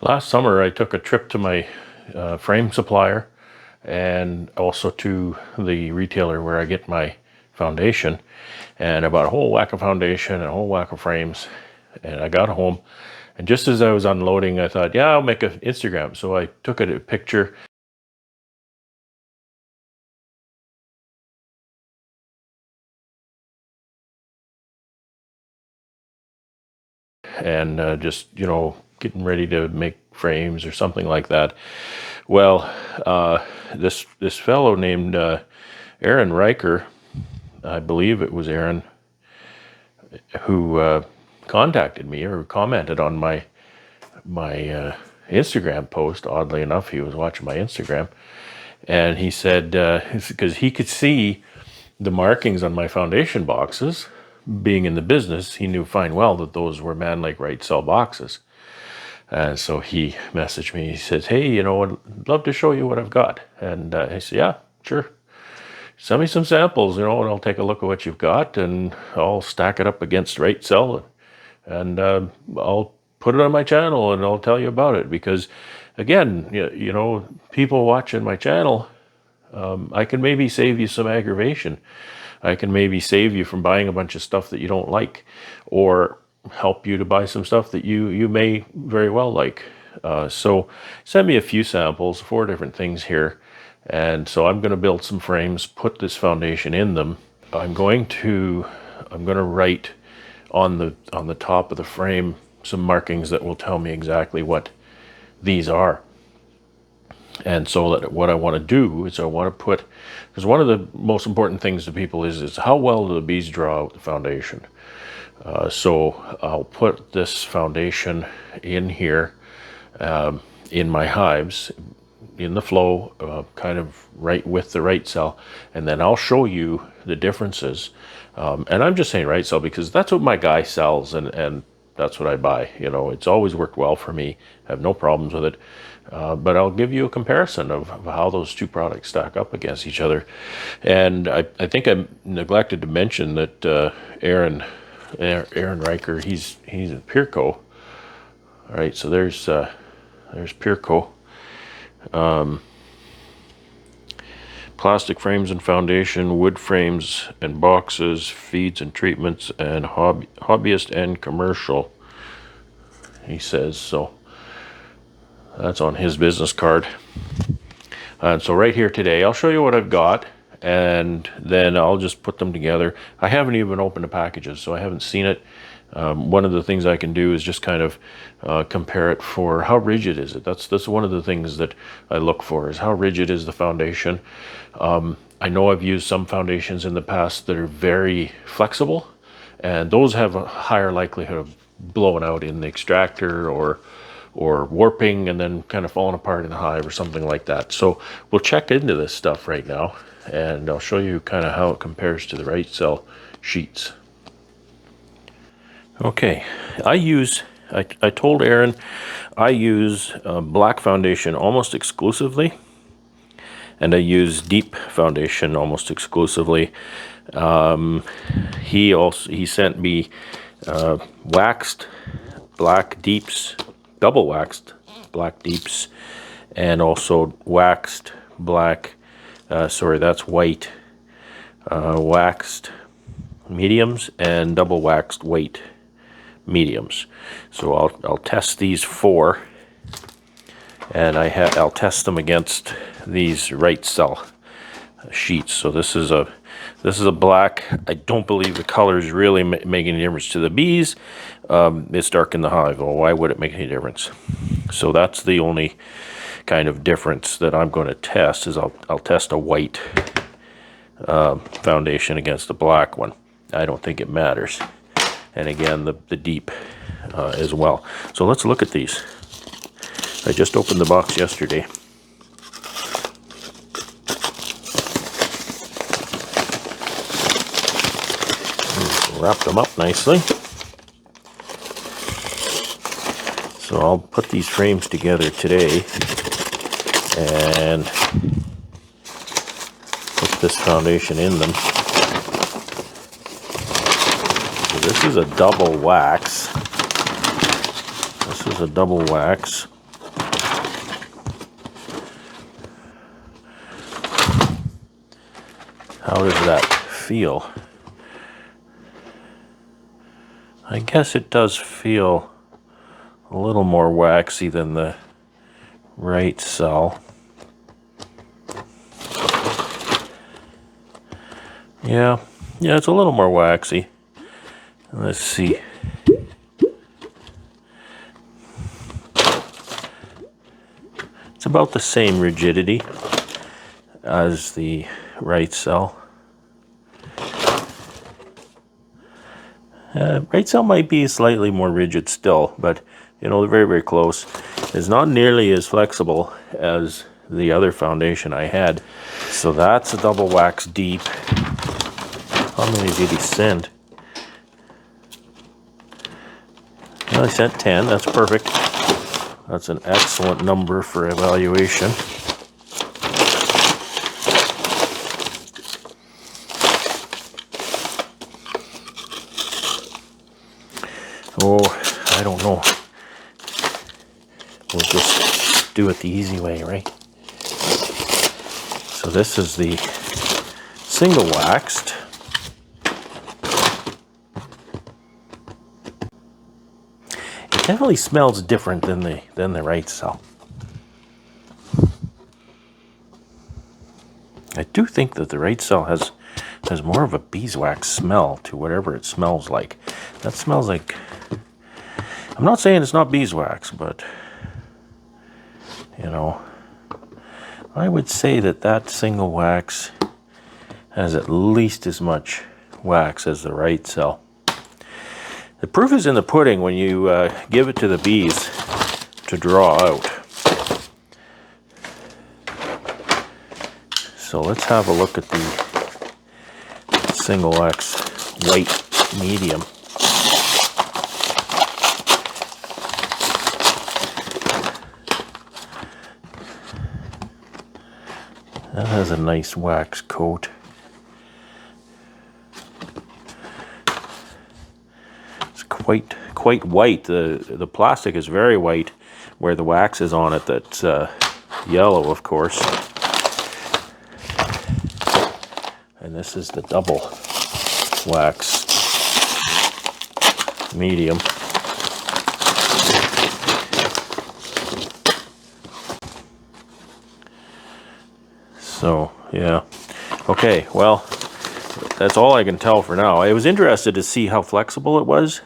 Last summer, I took a trip to my frame supplier and also to the retailer where I get my foundation. And I bought a whole whack of foundation and a whole whack of frames. And I got home. And just as I was unloading, I thought, yeah, I'll make an Instagram. So I took a picture and just, getting ready to make frames or something like that. Well, this fellow named Aaron Riker, I believe it was Aaron, who contacted me or commented on my Instagram post. Oddly enough, he was watching my Instagram, and he said because he could see the markings on my foundation boxes. Being in the business, he knew fine well that those were Man Lake RiteCell boxes. And so he messaged me. He says, "Hey, I'd love to show you what I've got." And I said, "Yeah, sure. Send me some samples, and I'll take a look at what you've got, and I'll stack it up against RiteCell, and I'll put it on my channel, and I'll tell you about it." Because, again, people watching my channel, I can maybe save you some aggravation. I can maybe save you from buying a bunch of stuff that you don't like, or help you to buy some stuff that you may very well like. So send me a few samples, 4 different things here. And so I'm going to build some frames, put this foundation in them. I'm going to write on the top of the frame some markings that will tell me exactly what these are. And so that what I want to do is I want to put, because one of the most important things to people is how well do the bees draw out the foundation. So I'll put this foundation in here in my hives, in the flow, kind of right with the RiteCell, and then I'll show you the differences. And I'm just saying RiteCell because that's what my guy sells, and that's what I buy. It's always worked well for me. I have no problems with it. But I'll give you a comparison of how those two products stack up against each other. And I think I neglected to mention that Aaron Riker, he's in Pierco. All right, so there's Pierco. Plastic frames and foundation, wood frames and boxes, feeds and treatments, and hobbyist and commercial, he says. So that's on his business card. And so right here today, I'll show you what I've got, and then I'll just put them together. I haven't even opened the packages, so I haven't seen it. One of the things I can do is just kind of compare it for how rigid is it. That's one of the things that I look for, is how rigid is the foundation. I know I've used some foundations in the past that are very flexible, and those have a higher likelihood of blowing out in the extractor or warping and then kind of falling apart in the hive or something like that. So we'll check into this stuff right now, and I'll show you kind of how it compares to the RiteCell sheets. Okay, I told Aaron I use black foundation almost exclusively, and I use deep foundation almost exclusively. He sent me waxed black deeps, double waxed black deeps, and also waxed black, that's white, waxed mediums and double waxed white mediums. So I'll test these 4, and I'll test them against these RiteCell sheets. So this is a black. I don't believe the colors really make any difference to the bees. It's dark in the hive. Well, why would it make any difference? So that's the only kind of difference that I'm going to test, is I'll test a white foundation against the black one. I don't think it matters. And again, the deep as well. So let's look at these. I just opened the box yesterday. Wrapped them up nicely. So I'll put these frames together today and put this foundation in them. So this is a double wax. This is a double wax. How does that feel? I guess it does feel a little more waxy than the RiteCell. Yeah, it's a little more waxy. Let's see. It's about the same rigidity as the RiteCell. RiteCell might be slightly more rigid still, but you know, they're very, very close. It's not nearly as flexible as the other foundation I had. So that's a double wax deep. How many did he send? Well, he sent 10. That's perfect. That's an excellent number for evaluation. Oh, I don't know. We'll just do it the easy way, right? So this is the single waxed. It definitely smells different than the RiteCell. I do think that the RiteCell has more of a beeswax smell to whatever it smells like. That smells like, I'm not saying it's not beeswax, but you know, I would say that single wax has at least as much wax as the RiteCell. The proof is in the pudding when you give it to the bees to draw out. So let's have a look at the single wax white medium. That has a nice wax coat. It's quite white. The plastic is very white, where the wax is on it that's yellow, of course. And this is the double wax medium. So, yeah. Okay, well, that's all I can tell for now. I was interested to see how flexible it was,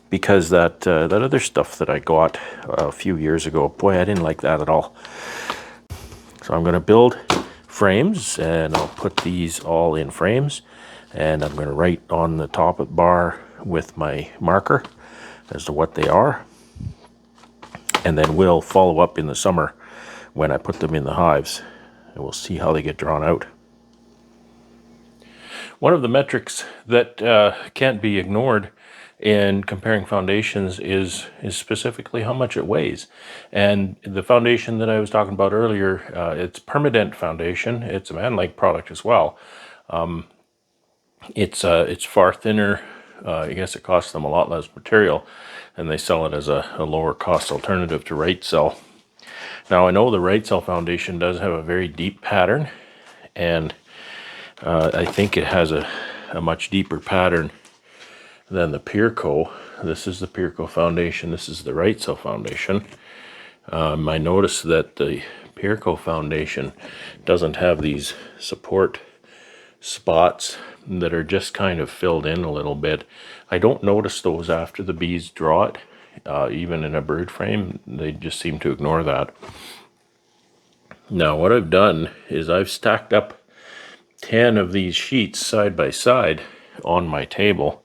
because that other stuff that I got a few years ago, boy, I didn't like that at all. So I'm going to build frames, and I'll put these all in frames, and I'm going to write on the top of the bar with my marker as to what they are, and then we'll follow up in the summer when I put them in the hives, and we'll see how they get drawn out. One of the metrics that can't be ignored in comparing foundations is specifically how much it weighs. And the foundation that I was talking about earlier, it's Permanent foundation. It's a man-like product as well. It's far thinner. I guess it costs them a lot less material, and they sell it as a lower cost alternative to RiteCell. Now, I know the RiteCell foundation does have a very deep pattern, and I think it has a much deeper pattern than the Pierco. This is the Pierco foundation. This is the RiteCell foundation. I noticed that the Pierco foundation doesn't have these support spots that are just kind of filled in a little bit. I don't notice those after the bees draw it. Even in a bird frame, they just seem to ignore that. Now, what I've done is I've stacked up 10 of these sheets side by side on my table,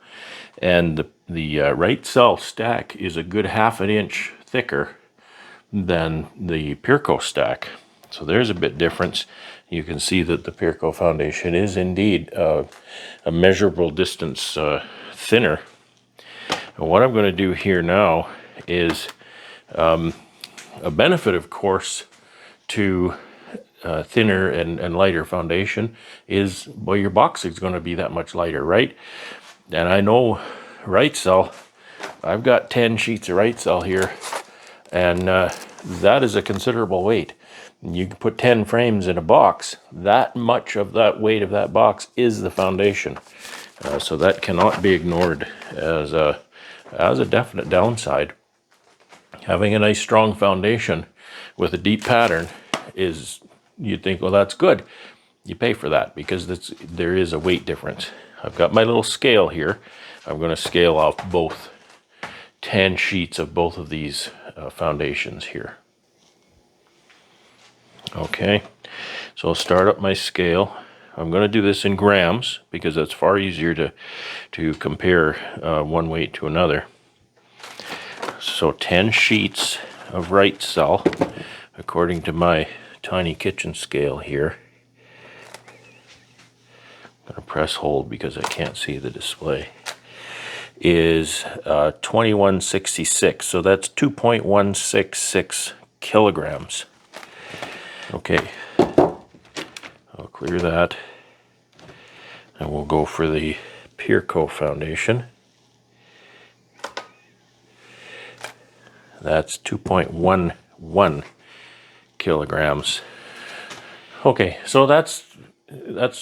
and the RiteCell stack is a good ½ an inch thicker than the Pierco stack. So there's a bit difference. You can see that the Pierco foundation is indeed a measurable distance thinner. And what I'm going to do here now is a benefit, of course, to thinner and lighter foundation is, well, your box is going to be that much lighter, right? And I know RiteCell, I've got 10 sheets of RiteCell here, and that is a considerable weight. You can put 10 frames in a box. That much of that weight of that box is the foundation. So that cannot be ignored as a definite downside. Having a nice strong foundation with a deep pattern is, you'd think, well, that's good. You pay for that because there is a weight difference. I've got my little scale here. I'm going to scale off both 10 sheets of both of these foundations here. Okay, so I'll start up my scale. I'm going to do this in grams because that's far easier to compare one weight to another. So 10 sheets of RiteCell, according to my tiny kitchen scale here. I'm going to press hold because I can't see the display. Is 2166, so that's 2.166 kilograms. Okay, I'll clear that, and we'll go for the Pierco foundation. That's 2.11 kilograms. Okay, so that's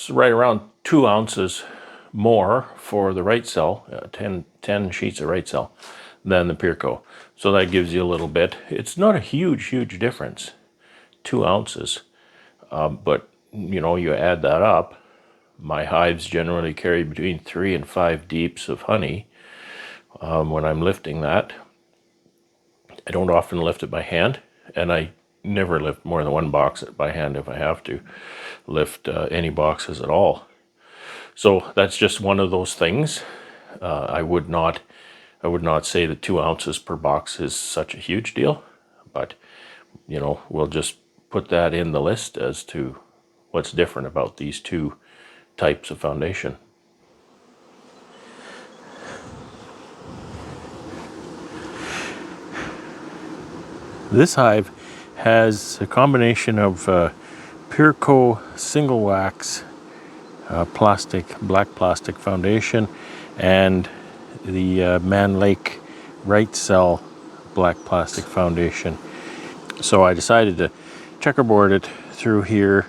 right around 2 ounces more for the RiteCell, 10 sheets of RiteCell than the Pierco. So that gives you a little bit. It's not a huge difference, 2 ounces. But, you know, you add that up. My hives generally carry between 3 and 5 deeps of honey when I'm lifting that. I don't often lift it by hand, and I never lift more than one box by hand if I have to lift any boxes at all. So that's just one of those things. I would not say that 2 ounces per box is such a huge deal, but you know, we'll just put that in the list as to what's different about these two types of foundation. This hive has a combination of Pierco single wax black plastic foundation and the Man Lake RiteCell black plastic foundation. So I decided to checkerboard it through here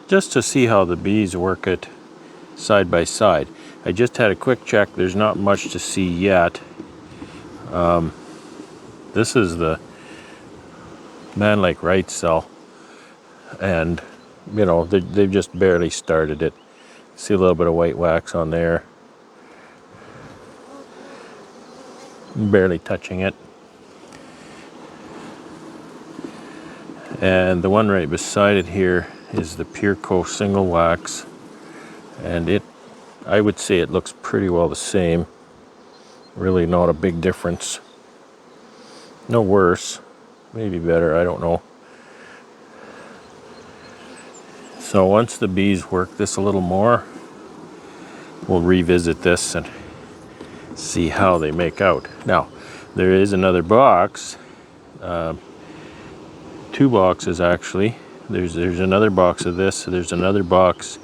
just to see how the bees work it side by side. I just had a quick check. There's not much to see yet. This is the Man Lake RiteCell, and you know, they've just barely started it. See a little bit of white wax on there, barely touching it. And the one right beside it here is the Pierco single wax, and I would say it looks pretty well the same. Really not a big difference. No worse, maybe better, I don't know. So once the bees work this a little more, we'll revisit this and see how they make out. Now, there is another box, 2 boxes actually. There's another box of this. There's another box,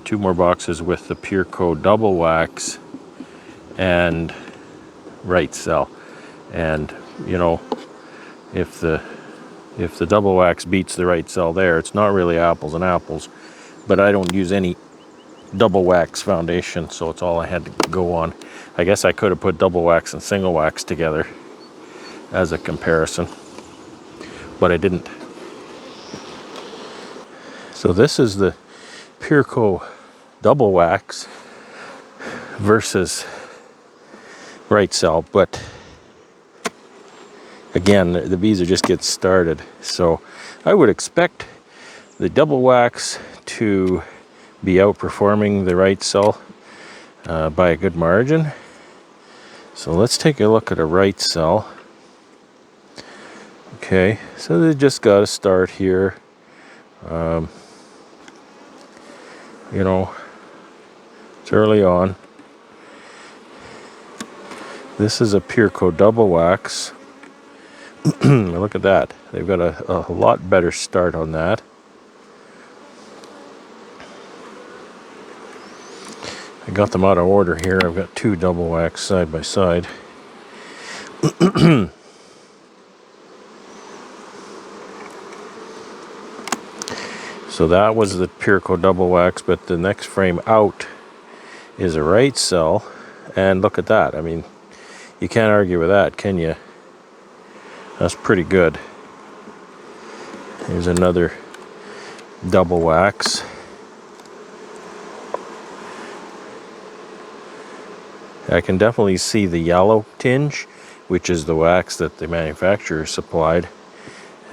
2 more boxes with the Pierco double wax and RiteCell. And you know, if the double wax beats the RiteCell there, it's not really apples and apples. But I don't use any double wax foundation, so it's all I had to go on. I guess I could have put double wax and single wax together as a comparison, but I didn't. So this is the Pierco double wax versus RiteCell, but again, the bees are just getting started. So I would expect the double wax to be outperforming the RiteCell by a good margin. So let's take a look at a RiteCell. Okay, so they just got to start here. You know, it's early on. This is a Pierco double wax. Look at that. They've got a lot better start on that. I got them out of order here. I've got 2 double wax side by side. So that was the Pierco double wax, but the next frame out is a RiteCell, and look at that. I mean, you can't argue with that, can you? That's pretty good. Here's another double wax. I can definitely see the yellow tinge, which is the wax that the manufacturer supplied,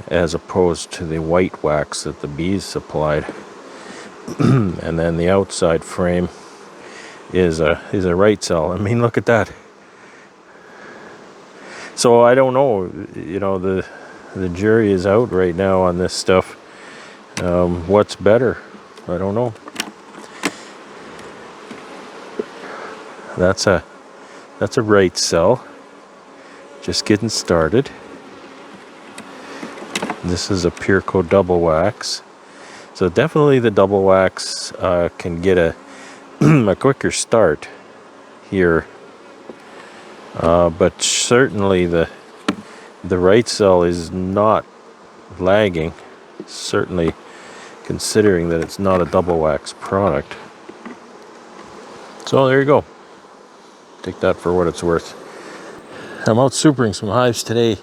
as opposed to the white wax that the bees supplied. And then the outside frame is a RiteCell. I mean, look at that. So I don't know, you know, the jury is out right now on this stuff. What's better? I don't know. That's a RiteCell. Just getting started. This is a Pierco double wax. So definitely the double wax can get a a quicker start here. But certainly the RiteCell is not lagging. Certainly, considering that it's not a double wax product. So there you go. Take that for what it's worth. I'm out supering some hives today,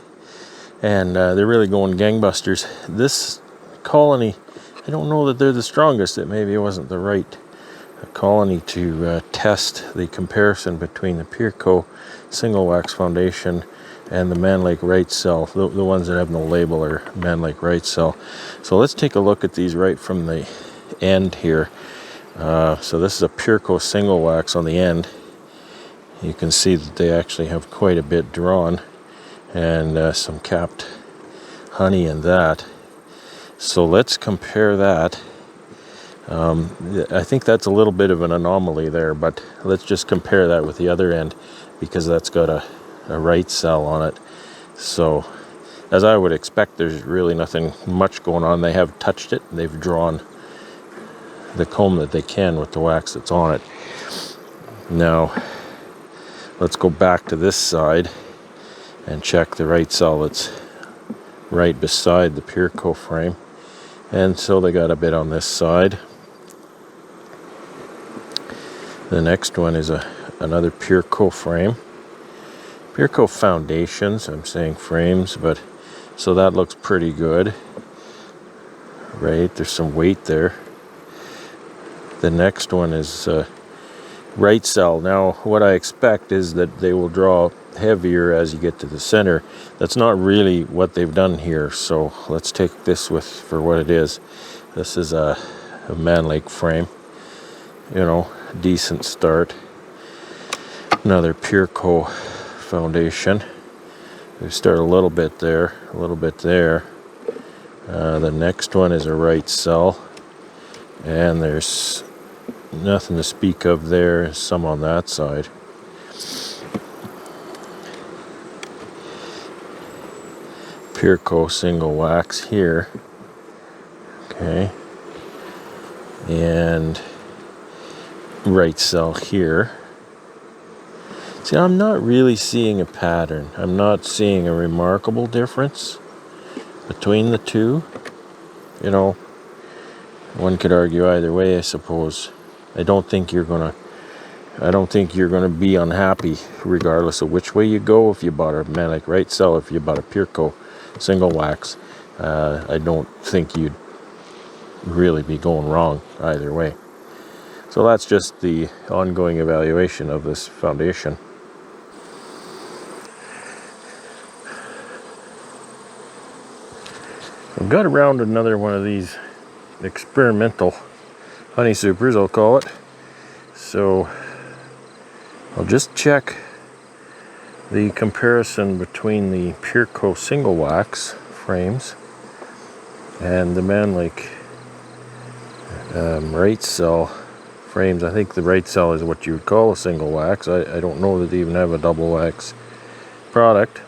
and they're really going gangbusters. This colony, I don't know that they're the strongest. That maybe it wasn't the right colony to test the comparison between the Pierco single wax foundation and the Man Lake RiteCell. The ones that have no label are Man Lake RiteCell. So let's take a look at these right from the end here. So this is a Pierco single wax on the end. You can see that they actually have quite a bit drawn, and some capped honey in that. So let's compare that. I think that's a little bit of an anomaly there, but let's just compare that with the other end, because that's got a RiteCell on it. So as I would expect, there's really nothing much going on. They have touched it, and they've drawn the comb that they can with the wax that's on it. Now let's go back to this side and check the RiteCell that's right beside the Pierco frame. And so they got a bit on this side. The next one is another Pierco frame. Pierco foundations, I'm saying frames, but so that looks pretty good. Right, there's some weight there. The next one is RiteCell. Now, what I expect is that they will draw heavier as you get to the center. That's not really what they've done here, so let's take this for what it is. This is a Man Lake frame. You know, decent start. Another Pierco foundation. We start a little bit there, a little bit there. The next one is a RiteCell, and there's nothing to speak of there. Some on that side. Pierco single wax here. Okay. And RiteCell here. See, I'm not really seeing a pattern. I'm not seeing a remarkable difference between the two. You know, one could argue either way, I suppose. I don't think you're gonna be unhappy regardless of which way you go. If you bought a Man Lake RiteCell, if you bought a Pierco single wax, I don't think you'd really be going wrong either way. So that's just the ongoing evaluation of this foundation. I've got around another one of these experimental honey supers, I'll call it. So I'll just check the comparison between the Pierco single wax frames and the Man Lake RiteCell frames. I think the RiteCell is what you would call a single wax. I don't know that they even have a double wax product.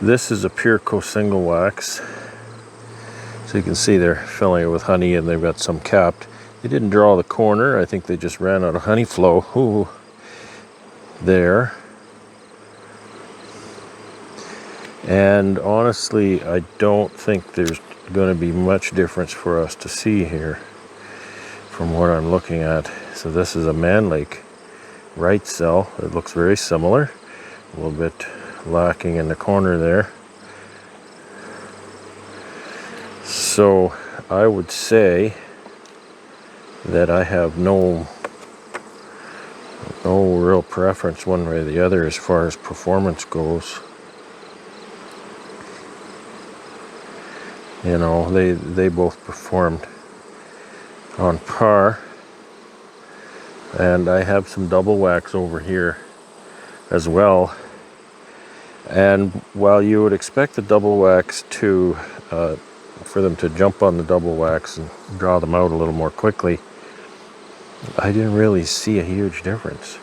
This is a Pierco single wax. So you can see they're filling it with honey, and they've got some capped. They didn't draw the corner. I think they just ran out of honey flow. Ooh, there. And honestly, I don't think there's going to be much difference for us to see here from what I'm looking at. So this is a Man Lake RiteCell. It looks very similar, a little bit lacking in the corner there. So I would say that I have no real preference one way or the other as far as performance goes. You know, they both performed on par. And I have some double wax over here as well. And while you would expect the double wax to for them to jump on the double wax and draw them out a little more quickly, I didn't really see a huge difference.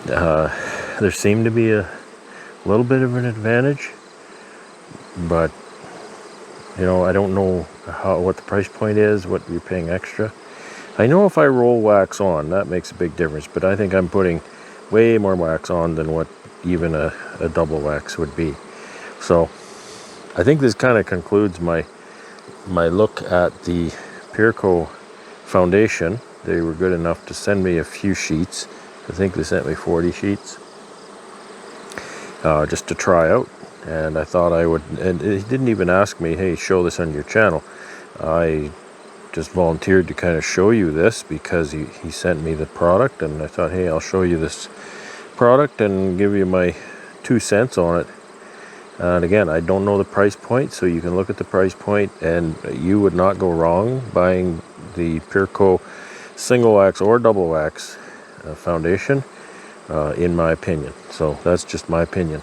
There seemed to be a little bit of an advantage, but you know, I don't know what the price point is, what you're paying extra. I know if I roll wax on, that makes a big difference, but I think I'm putting way more wax on than what even a double wax would be. So I think this kind of concludes my look at the Pierco foundation. They were good enough to send me a few sheets. I think they sent me 40 sheets just to try out. And I thought I would, and he didn't even ask me, hey, show this on your channel. I just volunteered to kind of show you this because he sent me the product, and I thought, hey, I'll show you this product and give you my 2 cents on it. And again, I don't know the price point, so you can look at the price point and you would not go wrong buying the Pierco single wax or double wax foundation, in my opinion. So that's just my opinion.